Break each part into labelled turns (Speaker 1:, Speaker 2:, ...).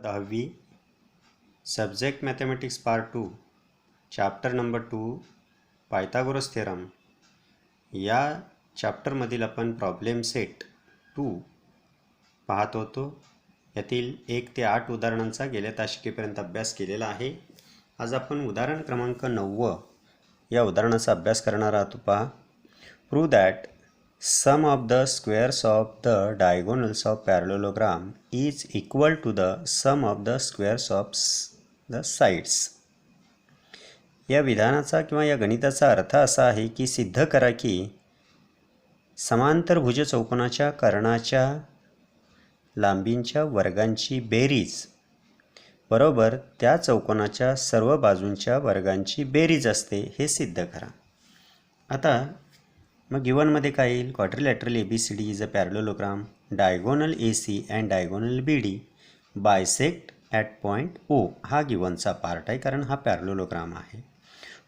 Speaker 1: 10वी subject mathematics part 2 chapter number 2 Pythagoras theorem या चॅप्टरमधील आपण प्रॉब्लेम सेट 2 पाहत होतो. यातील 1 ते 8 उदाहरणांचा गेल्या तासिकेपर्यंत अभ्यास केलेला आहे. आज आपण उदाहरण क्रमांक 9 या उदाहरणाचा अभ्यास करणार आहोत. पहा, prove that sum of the squares of the diagonals of parallelogram is equal to the sum of the squares of the sides. या विधानाचा किंवा या गणिताचा अर्थ असा आहे की सिद्ध करा की समांतर भुज चौकोनाच्या कर्णाच्या लांबींच्या वर्गांची बेरीज बरोबर त्या चौकोनाच्या सर्व बाजूंच्या वर्गांची बेरीज असते हे सिद्ध करा. आता मग गिवनमध्ये काय येईल? Quadrilateral ABCD is a parallelogram, diagonal AC and diagonal BD bisect at point O हा गिवनचा पार्ट आहे, कारण हा पॅरलोलोग्राम आहे.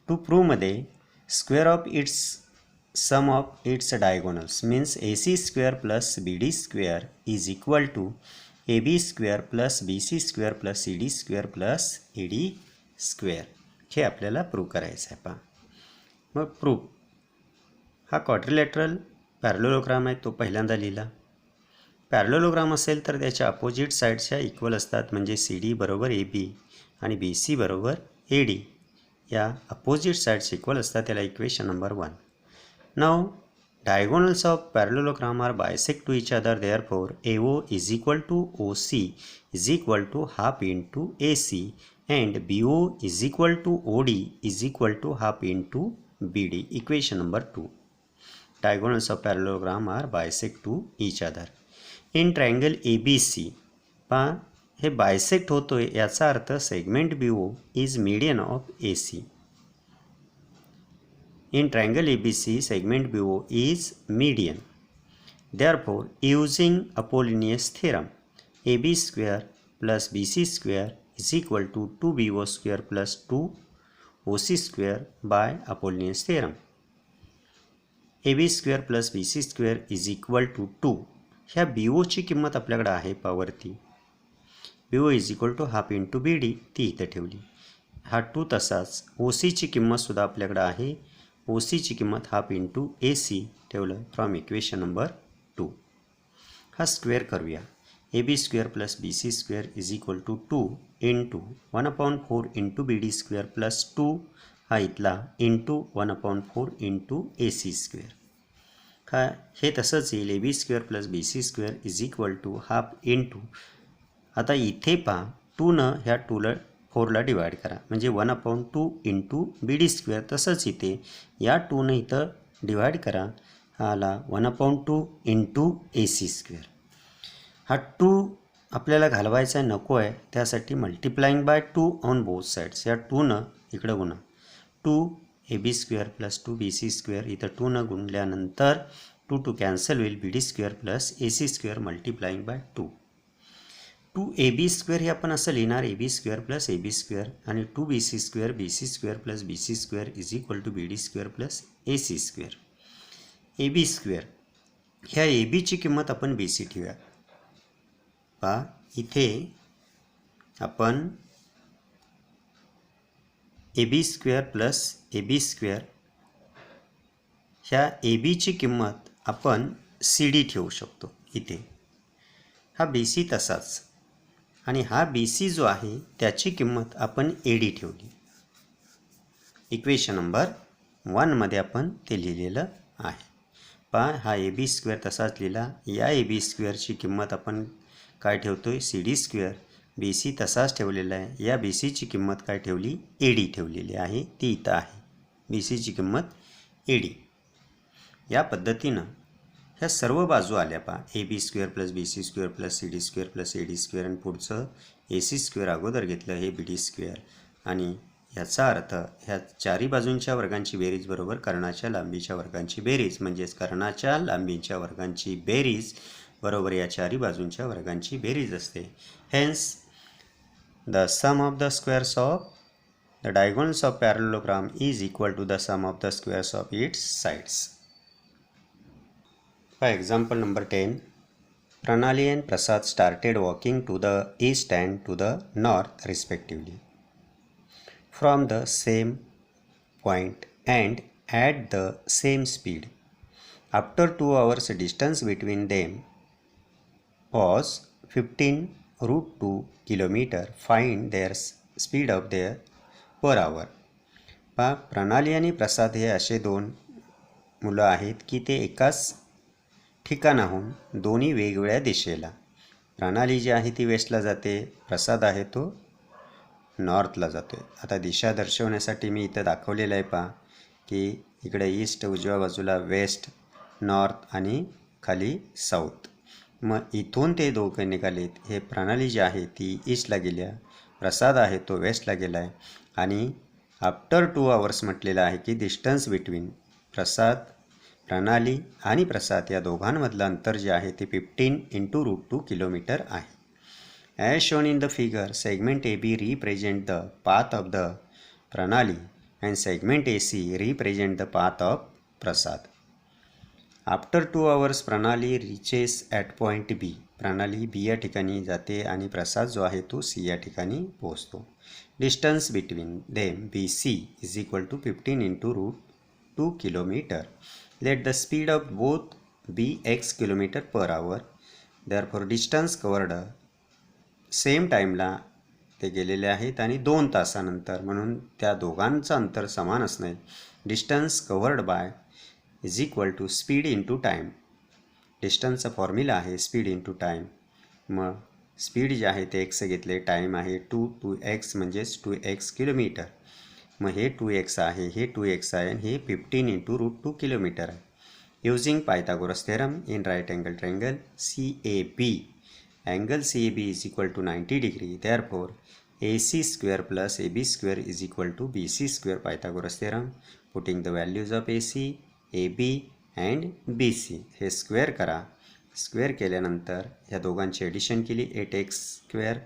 Speaker 1: टू प्रूव्हमध्ये square of its sum of its diagonals means AC square plus BD square is equal to AB square plus BC square plus CD square plus AD square हे आपल्याला prove करायचं आहे. पहा, मग प्रूव्ह हा quadrilateral पॅरलोलोग्राम आहे, तो पहिल्यांदा लिहिला. पॅरलोलोग्राम असेल तर त्याच्या अपोजिट साईडच्या इक्वल असतात, म्हणजे CD बरोबर AB आणि BC बरोबर AD या अपोजिट साईड्स इक्वल असतात. त्याला equation number 1. Now diagonals of parallelogram are bisect to each other, therefore AO is equal to OC is equal to half into AC and BO is equal to OD is equal to half into BD. Equation number 2. Diagonals of parallelogram are bisect to each other. In triangle ABC पहा, हे bisect होतोय याचा अर्थ segment BO is median of AC. In triangle ABC segment BO is median. Therefore, using Apollonius theorem, AB square plus BC square is equal to 2BO square plus 2OC square by Apollonius theorem. AB square plus BC square is equal to 2. ह्या BOची किंमत आपल्याकडे आहे पावरती. BO is equal to half into BD ती इथं ठेवली. हा 2 तसाच. OCची किंमतसुद्धा आपल्याकडे आहे. OCची किंमत हाफ इंटू AC ठेवलं फ्रॉम इक्वेशन नंबर 2. हा स्क्वेअर करूया. AB square plus BC square is equal to 2 into 1/4 into BD square plus 2 हा इथला इंटू 1/4 इंटू AC स्क्वेअर. हा हे तसंच येईल. AB square plus BC square is equal to half into, आता इथे पहा 2नं ह्या 4ला डिवाईड करा, म्हणजे 1/2 इंटू BD स्क्वेअर. तसंच इथे या 2नं इथं डिवाईड करा, हा आला 1/2 इंटू AC स्क्वेअर. हा 2 आपल्याला घालवायचा नको आहे, त्यासाठी multiplying by 2 on both sides. या 2नं इकडं गुणा 2 AB square plus 2 BC square, इथं 2नं गुणल्यानंतर 2 कॅन्सल होईल. BD square plus AC square multiplying by 2. 2AB square हे आपण असं लिहिणार AB square plus AB square आणि 2BC square BC square plus BC square is equal to BD square plus AC square. AB square ह्या ABची किंमत आपण BC ठेवूया. पहा, इथे आपण AB square plus AB square ह्या ABची किंमत आपण CD ठेवू शकतो इथे. हा BC तसाच आणि हा BC जो आहे त्याची किंमत आपण AD ठेवली. इक्वेशन नंबर 1मध्ये आपण ते लिहिलेलं आहे. पहा, हा AB स्क्वेअर तसाच लिहिला. या AB स्क्वेअरची किंमत आपण काय ठेवतोय? CD square. BC तसाच ठेवलेला आहे. या BCची किंमत काय ठेवली? AD ठेवलेली आहे, ती इथं आहे. BCची किंमत AD. या पद्धतीनं ह्या सर्व बाजू आल्या. पहा, AB square plus BC square plus CD square plus AD square आणि पुढचं AC स्क्वेअर अगोदर घेतलं हे BD स्क्वेअर. आणि ह्याचा अर्थ ह्या चारी बाजूंच्या वर्गांची बेरीज बरोबर कर्णाच्या लांबीच्या वर्गांची बेरीज, म्हणजेच कर्णाच्या लांबीच्या वर्गांची बेरीज बरोबर या चारी बाजूंच्या वर्गांची बेरीज असते. Hence the sum of the squares of the diagonals of parallelogram is equal to the sum of the squares of its sides. For example number 10, Pranali and Prasad started walking to the east and to the north respectively from the same point and at the same speed. After 2 hours, distance between them was 15 root 2 kilometer. Find their speed of their per hour. प्रणाली आणि प्रसाद हे असे दोन मुलं आहेत की ते एकाच ठिकाणाहून दोन्ही वेगवेगळ्या दिशेला. प्रणाली जी आहे ती वेस्टला जाते, प्रसाद आहे तो नॉर्थला जातो आहे. आता दिशा दर्शवण्यासाठी मी इथं दाखवलेलं आहे पहा की इकडे ईस्ट उजव्या बाजूला वेस्ट, नॉर्थ आणि खाली साऊथ. मग इथून ते दोघे निघालेत. हे प्रणाली जी आहे ती ईस्टला गेल्या, प्रसाद आहे तो वेस्टला गेला आहे. आणि आफ्टर 2 आवर्स म्हटलेलं आहे की डिस्टन्स बिटवीन प्रणाली आणि प्रसाद या दोघांमधलं अंतर जे आहे ते 15 × √2 किलोमीटर आहे. As shown in the figure, segment AB represent the path of the Pranali and segment AC represent the path of Prasad. After 2 hours, Pranali reaches at point B. Pranali B या ठिकाणी जाते आणि प्रसाद जो आहे तो C या ठिकाणी पोहोचतो. Distance between them BC is equal to 15 × √2 kilometer. Let the speed of both be x km/h. Therefore, distance covered same टाईमला ते गेलेले आहेत आणि 2 तासानंतर, म्हणून त्या दोघांचं अंतर समान असणे. Distance covered by is equal to speed into time. डिस्टन्सचा फॉर्म्युला आहे स्पीड इंटू टाईम. मग स्पीड जे आहे ते x घेतले, टाईम आहे 2x म्हणजेच 2x किलोमीटर. मग हे 2x आहे, हे 2x आहे आणि हे 15 × √2 किलोमीटर आहे. Using Pythagoras theorem in right angle triangle CAB, angle CAB is equal to 90 degree. Therefore, AC square plus AB square is equal to BC square. Pythagoras theorem. Putting the values of AC, AB and BC. हे square करा. Square केल्यानंतर ह्या दोघांची addition केली. 8x square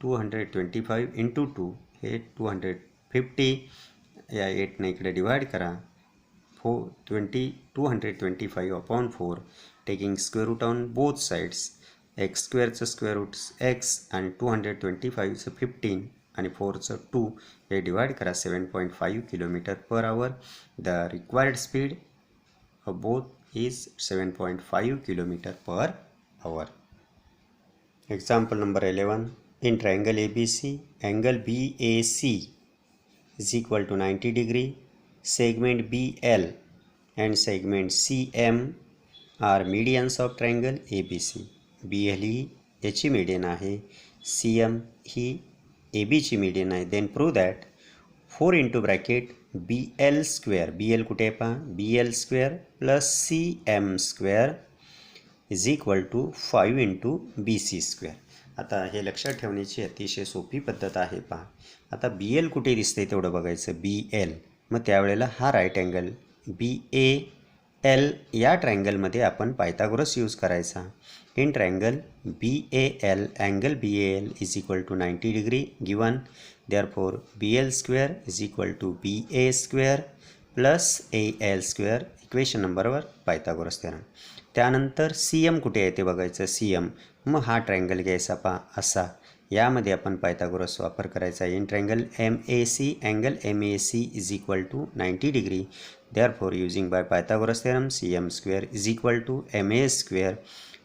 Speaker 1: 225 × 2 हे 250. या 8ने इकडे divide करा. 225/4 taking square root on both sides. x स्क्वेअरचं स्क्वेअर रूट x आणि 225चं 15 आणि 4चं 2 हे डिवाइड करा. 7.5 km/h. The required speed of both is 7.5 km/h. Example number 11. In triangle ABC, angle BAC is equal to 90 degree. Segment BL and segment CM are medians of triangle ABC. BL ही याची median आहे, CM ही AB ची median आहे. Then prove that 4 × bracket BL square, BL कुठे आहे पहा, BL square plus CM square is equal to 5 × BC square. आता हे लक्षात ठेवण्याची अतिशय सोपी पद्धत आहे पहा. आता BL कुठे दिसते तेवढं बघायचं, BL. मग त्यावेळेला हा राईट अँगल BAL या ट्रायंगलमध्ये आपण पायथागोरस यूज करायचा. In triangle BAL, angle BAL is equal to 90 degree given. Therefore BL square is equal to BA square plus AL square. Equation नंबरवर पायथागोरस थेरम. त्यानंतर CM कुठे आहे ते बघायचं, CM. मग हा ट्रायंगल घ्यायचा पहा असा. यामध्ये आपण पायथागोरस वापर करायचा. In triangle MAC, angle MAC is equal to 90 degree. Therefore using by Pythagoras theorem CM square is equal to MA square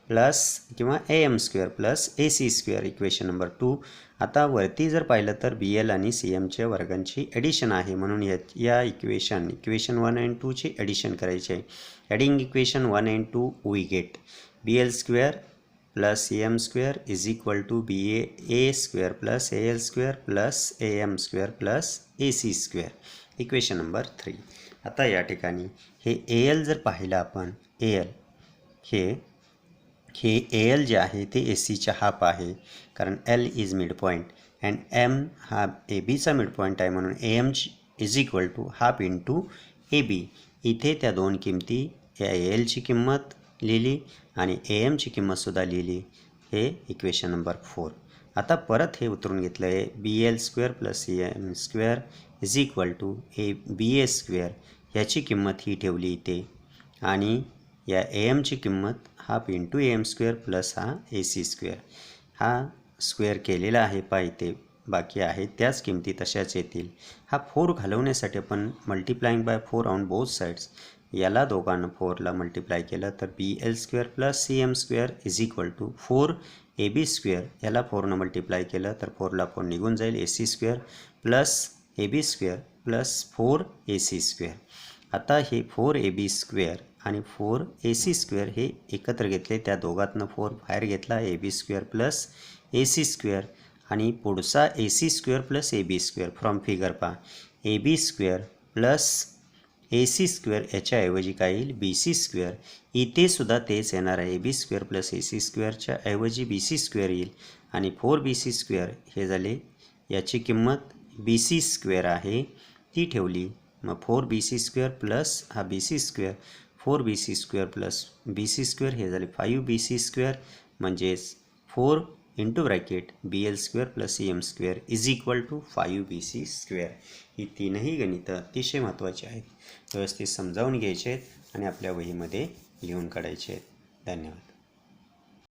Speaker 1: plus किंवा AM square plus AC square. Equation number 2. आता वरती जर पाहिलं तर BL आणि CMच्या वर्गांची ॲडिशन आहे, म्हणून या इक्वेशन 1 and 2ची ॲडिशन करायची आहे. Adding equation 1 and 2 we get BL square plus CM square is equal to BA square plus AL square plus AM square plus AC square. Equation number 3. आता या ठिकाणी हे AL जर पाहिलं आपण, AL हे AL जे आहे ते ACच्या हाफ आहे, कारण L is mid point and M हा ABचा मिड पॉईंट आहे, म्हणून AM is equal to half into AB. इथे त्या दोन किमती, या ALची किंमत लिहिली आणि AM ची किंमतसुद्धा लिहिली. हे इक्वेशन नंबर 4. आता परत हे उतरून घेतलं आहे. BL square plus CM square is equal to BA square. ह्याची किंमत ही ठेवली इथे आणि या AM ची किंमत half into AM square plus हा AC स्क्वेअर हा स्क्वेअर केलेला आहे पहा इथे बाकी आहे त्याच किमती तशाच येतील. हा 4 घालवण्यासाठी आपण multiplying by 4 on both sides याला दोघांना 4ला मल्टिप्लाय केलं तर BL square plus CM square is equal to 4AB square याला 4ने मल्टिप्लाय केलं तर 4ला 4 निघून जाईल AC square plus AB square plus 4AC square. आता हे 4AB स्क्वेअर आणि 4AC स्क्वेअर हे एकत्र घेतले त्या दोघातनं 4 बाहेर घेतला AB square plus AC square आणि पुढचा AC square plus AB square from figure पहा AB square plus AC square याच्याऐवजी काय येईल BC स्क्वेअर. इथे सुद्धा तेच येणार आहे AB स्क्वेअर प्लस AC स्क्वेअरच्या ऐवजी BC स्क्वेअर येईल आणि 4BC स्क्वेअर हे झाले याची किंमत BC स्क्वेअर आहे ती ठेवली मग 4BC स्क्वेअर प्लस हा BC square 4BC square plus BC square हे झाले 5BC स्क्वेअर म्हणजेच 4 into bracket BL square plus CM square is equal to 5BC square. ही तीनही गणितं अतिशय महत्त्वाची आहेत, व्यवस्थित समजावून घ्यायचे आहेत आणि आपल्या वहीमध्ये लिहून काढायचे आहेत. धन्यवाद.